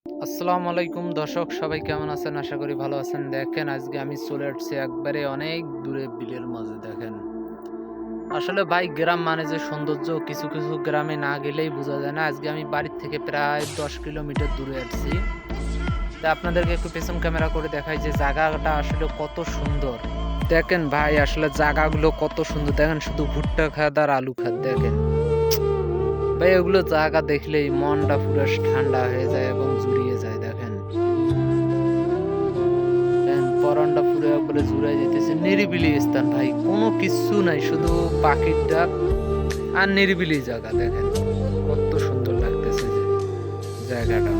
আসসালামু আলাইকুম দর্শক, সবাই কেমন আছেন? আশা করি ভালো আছেন। দেখেন, আজকে আমি চলে আসছি একবারে অনেক দূরে বিলের মাঝে। দেখেন, আসলে ভাই গ্রাম মানে যে সৌন্দর্য, কিছু কিছু গ্রামে না গেলেই বোঝা যায় না। আজকে আমি বাড়ির থেকে প্রায় 10 কিলোমিটার দূরে আসছি। তা আপনাদেরকে একটু পেছন ক্যামেরা করে দেখাই যে জায়গাটা আসলে কত সুন্দর। দেখেন ভাই, আসলে জায়গাগুলো কত সুন্দর। দেখেন, শুধু ভুট্টা খাত আর আলু খাত। দেখেন ভাই, ওগুলো জায়গা দেখলেই মনটা পুরো ঠান্ডা হয়ে যায় এবং জুড়িয়ে যায়। দেখেন, পরানটা পুরো একবারে জুড়াই যেতেছে। নিরিবিলি স্থান ভাই, কোনো কিচ্ছু নাই, শুধু পাখির ডাক আর নিরিবিলি জায়গা। দেখেন কত সুন্দর লাগতেছে যে জায়গাটা।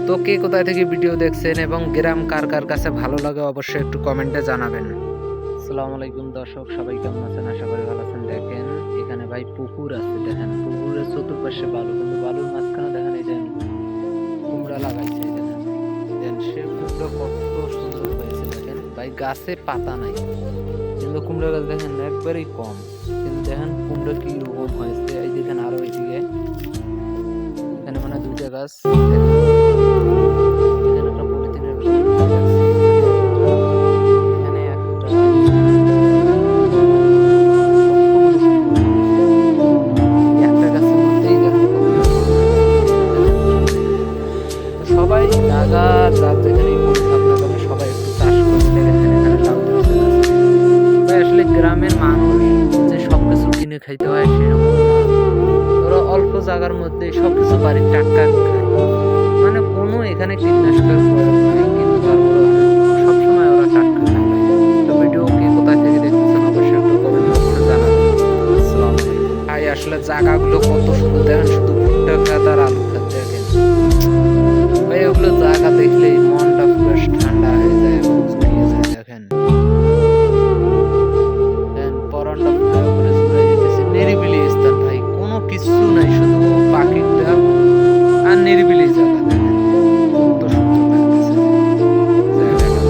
তো কে কোথায় থেকে ভিডিও দেখছেন এবং গ্রাম কার কার কাছে ভালো লাগে অবশ্যই একটু কমেন্টে জানাবেন। আসসালামু আলাইকুম দর্শক, সবাই কেমন আছেন? আশা করি ভালো আছেন। দেখেন, এখানে ভাই পুকুর আছে। দেখেন, পুকুরের চতুর্পাশে বালু, কিন্তু বালুর মাঝখানে দেখেন এই যে কুমড়া লাগাইছে। সে কুমড়ো কত সুন্দর হয়েছে। দেখেন ভাই, গাছে পাতা নাই, কিন্তু কুমড়ো গাছ দেখেন একবারেই কম, কিন্তু দেখেন কুমড়ো কি রকম হয়েছে। এই দেখেন আরো এদিকে, এখানে মানে দুইটা গাছ। এখানে একটা পলিথিনের ভিতরে রাখছে। এখানে একটা কতগুলো কুমড়ো হয়েছে। একটা গাছের মধ্যেই দেখেন কতগুলো কুমড়ো হয়েছে। সবাই জায়গা যার যেখানেই পড়ে থাক না কেন, সবাই একটু চাষ করে। দেখেন এখানে লাউ ধরছে গাছে। ভাই আসলে গ্রামের মানুষ যে সবকিছু কিনে খাইতে হয় সেরকম না। ওরা অল্প জায়গার মধ্যে সবকিছু বাড়ির টাটকা খায়। মানে কোনো এখানে কীটনাশকের প্রয়োগ নাই, কিন্তু তারপরে সবসময় ওরা টাটকা খায় ভাই। তো ভিডিও কে কোথায় থেকে দেখতেছেন অবশ্যই একটু কমেন্ট বক্সে জানাবেন। আসসালামু আলাইকুম। ভাই আসলে জায়গাগুলো কত সুন্দর। দেখেন, শুধু ভুট্টা খাত আর আলু খাত। দেখেন ভাই, ওগুলো জায়গা দেখলেই মনটা পুরো ঠান্ডা হয়ে যায় এবং জুড়িয়ে যায়। দেখেন পরানটা পুরো একবারে জুড়াই যেতেছে। নিরিবিলি স্থান ভাই, কোনো কিচ্ছু নাই, শুধু পাখির ডাক আর নিরিবিলি জায়গা। দেখেন কত সুন্দর লাগতেছে জায়গাটা।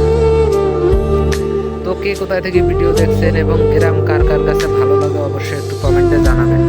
তো কে কোথায় থেকে ভিডিও দেখছেন এবং গ্রাম কার কার কাছে ভালো লাগে অবশ্যই একটু কমেন্টে জানাবেন।